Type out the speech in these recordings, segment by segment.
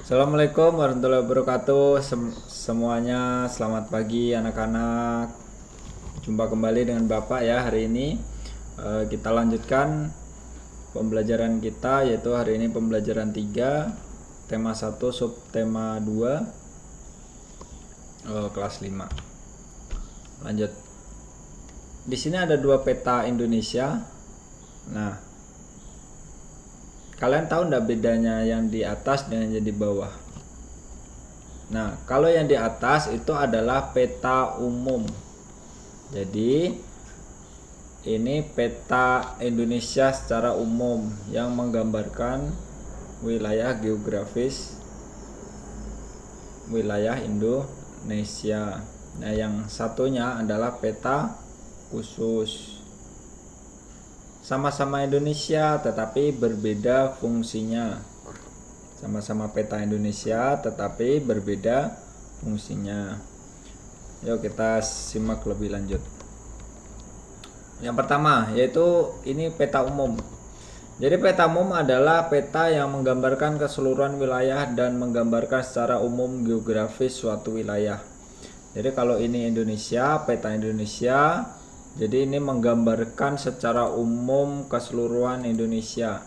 Assalamualaikum warahmatullahi wabarakatuh. Semuanya selamat pagi anak-anak. Jumpa kembali dengan Bapak ya hari ini. Kita lanjutkan pembelajaran kita, yaitu hari ini pembelajaran 3, tema 1, subtema 2, kelas 5. Lanjut. Di sini ada dua peta Indonesia. Nah, kalian tahu enggak bedanya yang di atas dengan yang di bawah? Nah, kalau yang di atas itu adalah peta umum. Jadi, ini peta Indonesia secara umum yang menggambarkan wilayah geografis wilayah Indonesia. Nah, yang satunya adalah peta khusus. Sama-sama Indonesia tetapi berbeda fungsinya. Sama-sama peta Indonesia tetapi berbeda fungsinya. Yuk kita simak lebih lanjut. Yang pertama yaitu ini peta umum. Jadi peta umum adalah peta yang menggambarkan keseluruhan wilayah dan menggambarkan secara umum geografis suatu wilayah. Jadi kalau ini Indonesia, peta Indonesia, jadi ini menggambarkan secara umum keseluruhan Indonesia.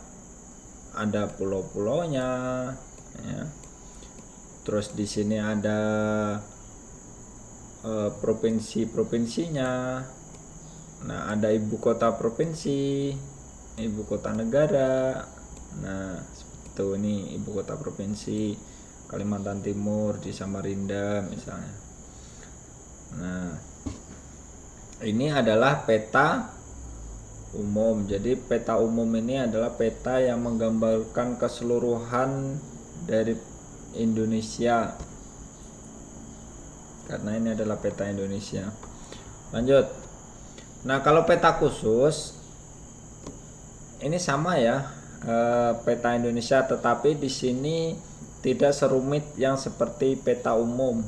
Ada pulau-pulaunya, ya. Terus di sini ada provinsi-provinsinya. Nah, ada ibu kota provinsi, ibu kota negara. Nah, seperti ini ibu kota provinsi Kalimantan Timur di Samarinda misalnya. Nah, ini adalah peta umum. Jadi peta umum ini adalah peta yang menggambarkan keseluruhan dari Indonesia. Karena ini adalah peta Indonesia. Lanjut. Nah, kalau peta khusus ini sama ya, peta Indonesia, tetapi di sini tidak serumit yang seperti peta umum.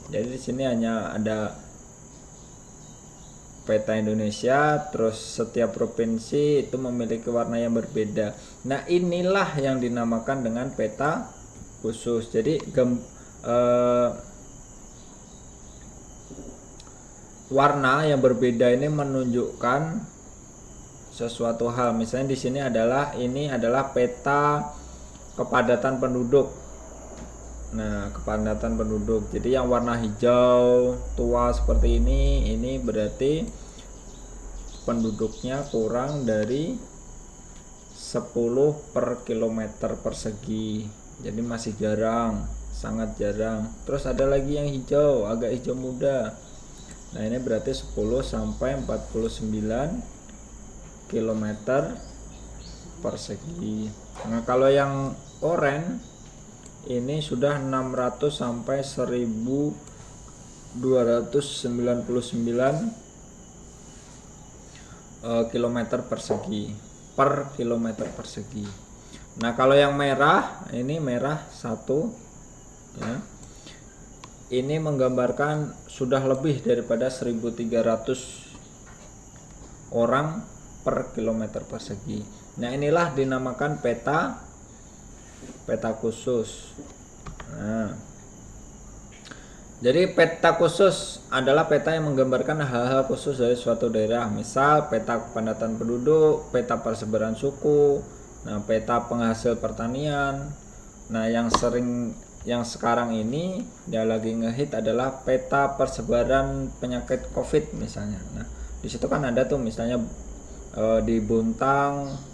Jadi di sini hanya ada peta Indonesia, terus setiap provinsi itu memiliki warna yang berbeda. Nah, inilah yang dinamakan dengan peta khusus. Jadi warna yang berbeda ini menunjukkan sesuatu hal. Misalnya di sini ini adalah peta kepadatan penduduk. Nah, kepadatan penduduk. Jadi yang warna hijau tua seperti ini berarti penduduknya kurang dari 10 per kilometer persegi. Jadi masih jarang, sangat jarang. Terus ada lagi yang hijau, agak hijau muda. Nah, ini berarti 10 sampai 49 kilometer persegi. Nah, kalau yang oranye ini sudah 600 sampai 1299 kilometer persegi per kilometer persegi. Nah, kalau yang merah, ini merah 1 ya. Ini menggambarkan sudah lebih daripada 1300 orang per kilometer persegi. Nah, inilah dinamakan peta khusus. Nah, jadi peta khusus adalah peta yang menggambarkan hal-hal khusus dari suatu daerah. Misal peta kepadatan penduduk, peta persebaran suku, nah peta penghasil pertanian. Nah, yang sekarang ini yang lagi ngehit adalah peta persebaran penyakit COVID misalnya. Nah, di situ kan ada tuh misalnya di Bontang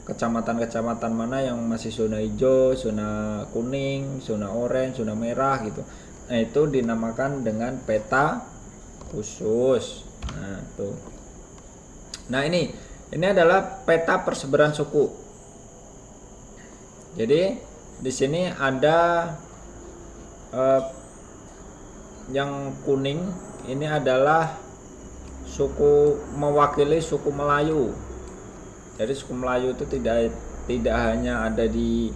kecamatan-kecamatan mana yang masih zona hijau, zona kuning, zona oranye, zona merah gitu. Nah, itu dinamakan dengan peta khusus. Nah, tuh. Nah, ini adalah peta persebaran suku. Jadi di sini ada yang kuning ini adalah mewakili suku Melayu. Jadi suku Melayu itu tidak hanya ada di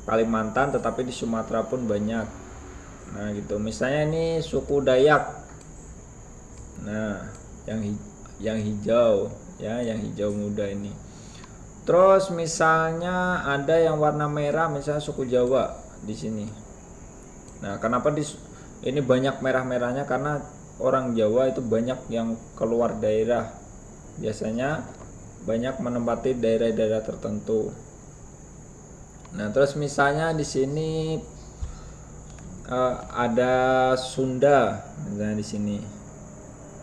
Kalimantan tetapi di Sumatera pun banyak. Nah, gitu. Misalnya ini suku Dayak. Nah, yang hijau ya, yang hijau muda ini. Terus misalnya ada yang warna merah, misalnya suku Jawa di sini. Nah, kenapa ini banyak merah-merahnya? Karena orang Jawa itu banyak yang keluar daerah, biasanya banyak menempati daerah-daerah tertentu. Nah, terus misalnya di sini ada Sunda, misalnya di sini.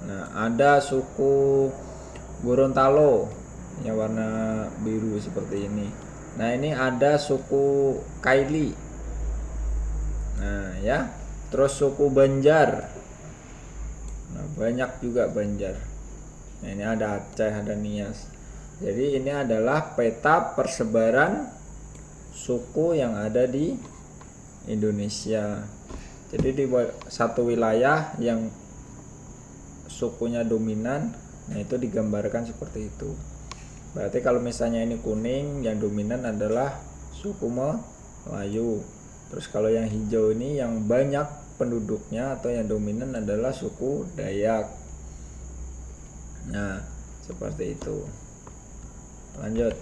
Nah, ada suku Gorontalo yang warna biru seperti ini. Nah, ini ada suku Kaili. Nah, ya. Terus suku Banjar. Nah, banyak juga Banjar. Nah, ini ada Aceh, ada Nias. Jadi ini adalah peta persebaran suku yang ada di Indonesia. Jadi di satu wilayah yang sukunya dominan, nah itu digambarkan seperti itu. Berarti kalau misalnya ini kuning, yang dominan adalah suku Melayu. Terus kalau yang hijau ini yang banyak penduduknya atau yang dominan adalah suku Dayak. Nah, seperti itu. Lanjut.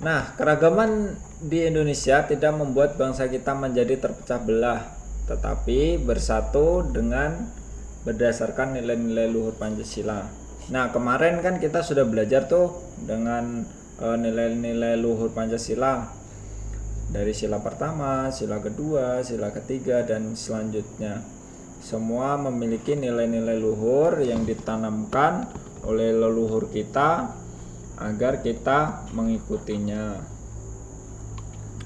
Nah, keragaman di Indonesia tidak membuat bangsa kita menjadi terpecah belah, tetapi bersatu dengan berdasarkan nilai-nilai luhur Pancasila. Nah, kemarin kan kita sudah belajar tuh dengan nilai-nilai luhur Pancasila dari sila pertama, sila kedua, sila ketiga, dan selanjutnya. Semua memiliki nilai-nilai luhur yang ditanamkan oleh leluhur kita agar kita mengikutinya.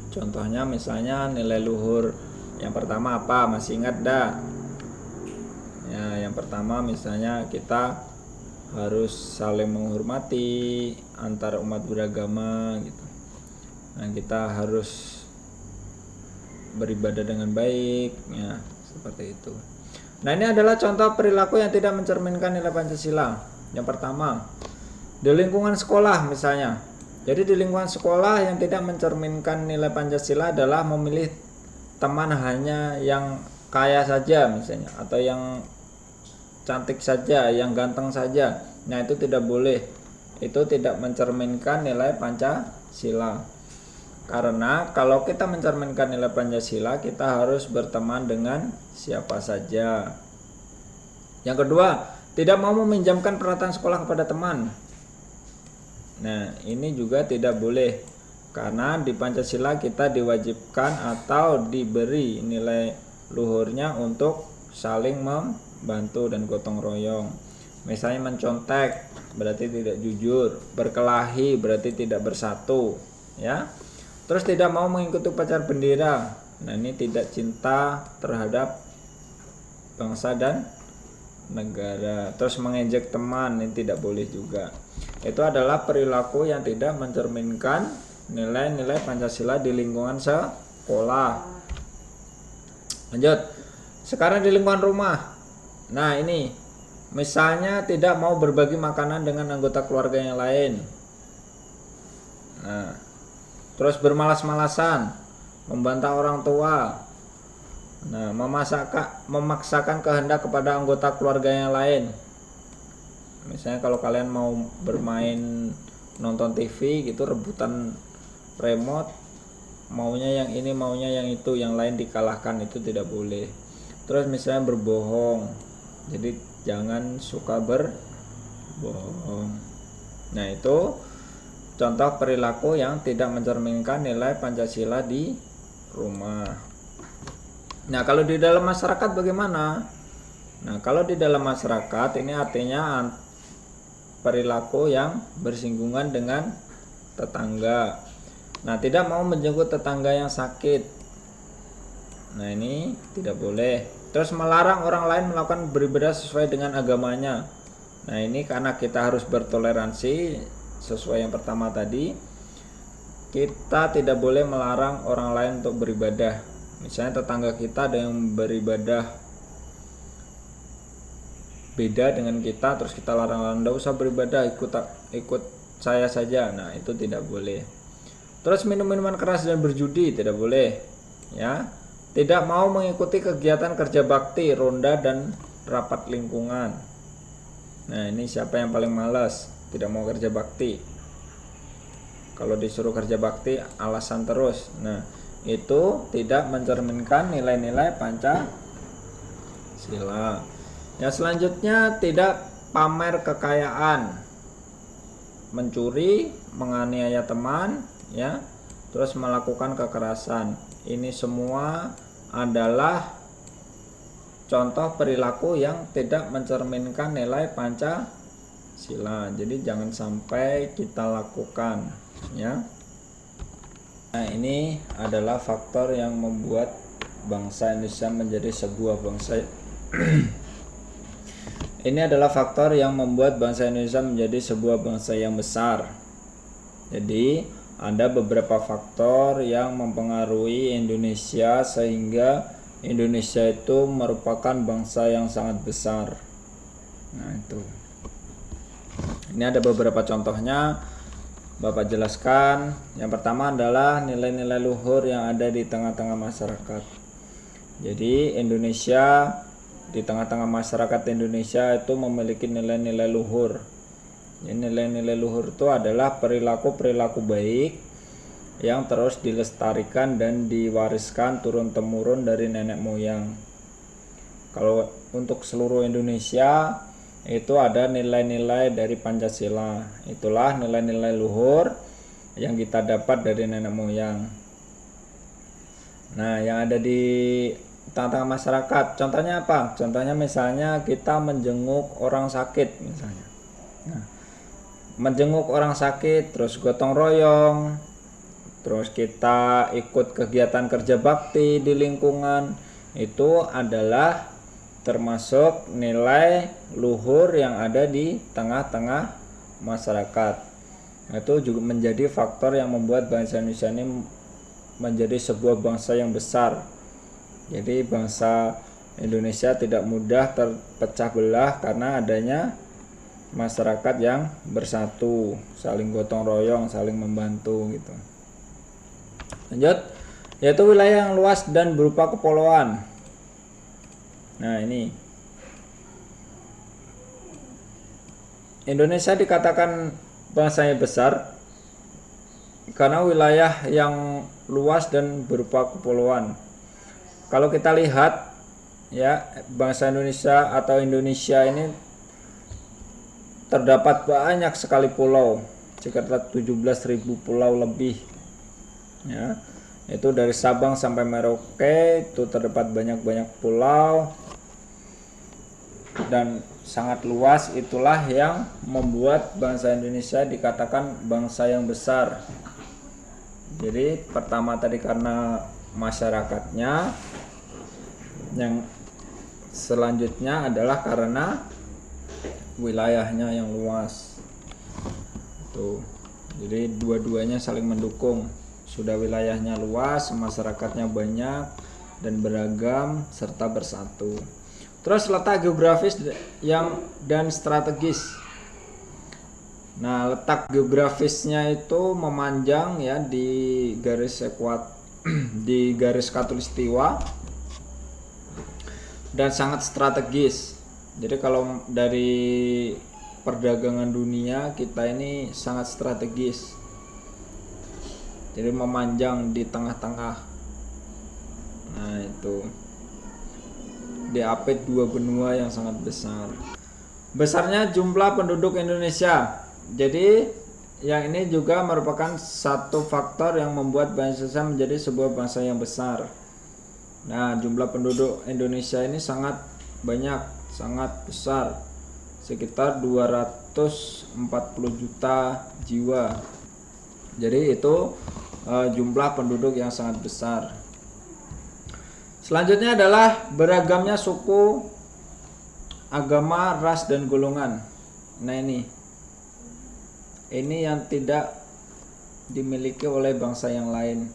Contohnya misalnya nilai luhur yang pertama apa? Masih ingat dah? Ya, yang pertama misalnya kita harus saling menghormati antar umat beragama gitu. Nah, kita harus beribadah dengan baik, ya, seperti itu. Nah, ini adalah contoh perilaku yang tidak mencerminkan nilai Pancasila. Yang pertama, di lingkungan sekolah misalnya. Jadi di lingkungan sekolah yang tidak mencerminkan nilai Pancasila adalah memilih teman hanya yang kaya saja misalnya, atau yang cantik saja, yang ganteng saja. Nah, itu tidak boleh. Itu tidak mencerminkan nilai Pancasila. Karena kalau kita mencerminkan nilai Pancasila, kita harus berteman dengan siapa saja. Yang kedua, tidak mau meminjamkan peralatan sekolah kepada teman. Nah, ini juga tidak boleh. Karena di Pancasila kita diwajibkan atau diberi nilai luhurnya untuk saling membantu dan gotong royong. Misalnya mencontek berarti tidak jujur, berkelahi berarti tidak bersatu, ya. Terus tidak mau mengikuti upacara bendera. Nah, ini tidak cinta terhadap bangsa dan negara. Terus mengejek teman, ini tidak boleh juga. Itu adalah perilaku yang tidak mencerminkan nilai-nilai Pancasila di lingkungan sekolah. Lanjut. Sekarang di lingkungan rumah. Nah, ini misalnya tidak mau berbagi makanan dengan anggota keluarga yang lain. Nah, terus bermalas-malasan, membantah orang tua. Nah, memaksakan kehendak kepada anggota keluarga yang lain. Misalnya kalau kalian mau bermain nonton TV gitu, rebutan remote, maunya yang ini, maunya yang itu, yang lain dikalahkan, itu tidak boleh. Terus misalnya berbohong. Jadi jangan suka berbohong. Nah, itu contoh perilaku yang tidak mencerminkan nilai Pancasila di rumah. Nah, kalau di dalam masyarakat bagaimana? Nah, kalau di dalam masyarakat ini artinya perilaku yang bersinggungan dengan tetangga. Nah, tidak mau menjenguk tetangga yang sakit. Nah, ini tidak boleh. Terus melarang orang lain melakukan beribadah sesuai dengan agamanya. Nah, ini karena kita harus bertoleransi sesuai yang pertama tadi. Kita tidak boleh melarang orang lain untuk beribadah. Misalnya tetangga kita ada yang beribadah beda dengan kita, terus kita larang-larang, "Nggak usah beribadah, ikut saya saja." Nah, itu tidak boleh. Terus minum minuman keras dan berjudi tidak boleh, ya. Tidak mau mengikuti kegiatan kerja bakti, ronda, dan rapat lingkungan. Nah, ini siapa yang paling malas, tidak mau kerja bakti? Kalau disuruh kerja bakti alasan terus. Nah, itu tidak mencerminkan nilai-nilai Pancasila. Yang selanjutnya, tidak pamer kekayaan, mencuri, menganiaya teman, ya, terus melakukan kekerasan. Ini semua adalah contoh perilaku yang tidak mencerminkan nilai Pancasila. Jadi jangan sampai kita lakukan, ya. Nah, ini adalah faktor yang membuat bangsa Indonesia menjadi sebuah bangsa ini adalah faktor yang membuat bangsa Indonesia menjadi sebuah bangsa yang besar. Jadi ada beberapa faktor yang mempengaruhi Indonesia sehingga Indonesia itu merupakan bangsa yang sangat besar. Nah, itu. Ini ada beberapa contohnya, Bapak jelaskan. Yang pertama adalah nilai-nilai luhur yang ada di tengah-tengah masyarakat. Jadi Indonesia, di tengah-tengah masyarakat Indonesia itu memiliki nilai-nilai luhur. Nilai-nilai luhur itu adalah perilaku-perilaku baik yang terus dilestarikan dan diwariskan turun-temurun dari nenek moyang. Kalau untuk seluruh Indonesia itu ada nilai-nilai dari Pancasila. Itulah nilai-nilai luhur yang kita dapat dari nenek moyang. Nah, yang ada di tengah-tengah masyarakat, contohnya apa? Contohnya misalnya kita menjenguk orang sakit misalnya. Nah, menjenguk orang sakit, terus gotong royong, terus kita ikut kegiatan kerja bakti di lingkungan, itu adalah termasuk nilai luhur yang ada di tengah-tengah masyarakat. Itu juga menjadi faktor yang membuat bangsa Indonesia ini menjadi sebuah bangsa yang besar. Jadi bangsa Indonesia tidak mudah terpecah belah karena adanya masyarakat yang bersatu, saling gotong royong, saling membantu gitu. Lanjut, yaitu wilayah yang luas dan berupa kepulauan. Nah, ini Indonesia dikatakan bangsa yang besar karena wilayah yang luas dan berupa kepulauan. Kalau kita lihat, ya, bangsa Indonesia atau Indonesia ini terdapat banyak sekali pulau, sekitar 17.000 pulau lebih, ya. Itu dari Sabang sampai Merauke itu terdapat banyak pulau dan sangat luas. Itulah yang membuat bangsa Indonesia dikatakan bangsa yang besar. Jadi pertama tadi karena masyarakatnya, yang selanjutnya adalah karena wilayahnya yang luas. Tuh. Jadi dua-duanya saling mendukung. Sudah wilayahnya luas, masyarakatnya banyak dan beragam serta bersatu. Terus letak geografis dan strategis. Nah, letak geografisnya itu memanjang, ya, di garis di garis khatulistiwa dan sangat strategis. Jadi kalau dari perdagangan dunia kita ini sangat strategis. Jadi memanjang di tengah-tengah. Nah, itu diapit dua benua yang sangat besar. Besarnya jumlah penduduk Indonesia. Jadi yang ini juga merupakan satu faktor yang membuat bangsa Indonesia menjadi sebuah bangsa yang besar. Nah, jumlah penduduk Indonesia ini sangat banyak, sangat besar, sekitar 240 juta jiwa. Jadi itu jumlah penduduk yang sangat besar. Selanjutnya adalah beragamnya suku, agama, ras, dan golongan. Nah, ini yang tidak dimiliki oleh bangsa yang lain.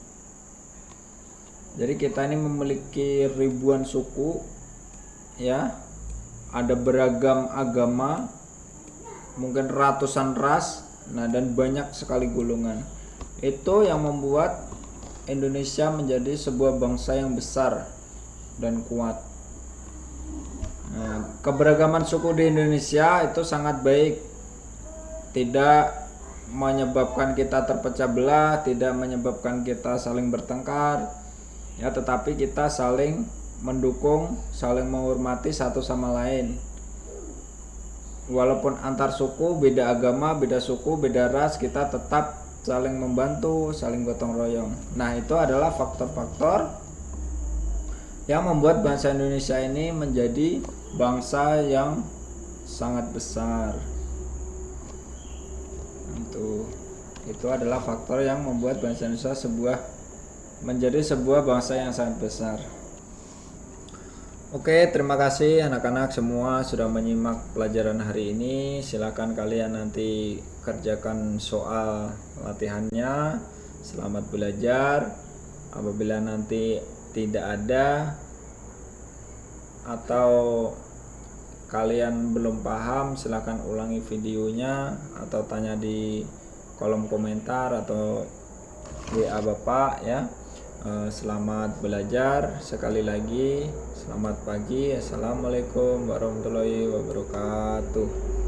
Jadi kita ini memiliki ribuan suku, ya, ada beragam agama, mungkin ratusan ras, nah, dan banyak sekali golongan. Itu yang membuat Indonesia menjadi sebuah bangsa yang besar dan kuat. Nah, Nah, keberagaman suku di Indonesia itu sangat baik, tidak menyebabkan kita terpecah belah, tidak menyebabkan kita saling bertengkar, ya, tetapi kita saling mendukung, saling menghormati satu sama lain. Walaupun antar suku, beda agama, beda suku, beda ras, kita tetap saling membantu, saling gotong royong. Nah, itu adalah faktor-faktor yang membuat bangsa Indonesia ini menjadi bangsa yang sangat besar. Itu adalah faktor yang membuat bangsa Indonesia menjadi sebuah bangsa yang sangat besar. Oke, terima kasih anak-anak semua sudah menyimak pelajaran hari ini. Silakan kalian nanti kerjakan soal latihannya. Selamat belajar. Apabila nanti tidak ada atau kalian belum paham, silakan ulangi videonya atau tanya di kolom komentar atau WA Bapak ya. Selamat belajar sekali lagi. Selamat pagi. Assalamualaikum warahmatullahi wabarakatuh.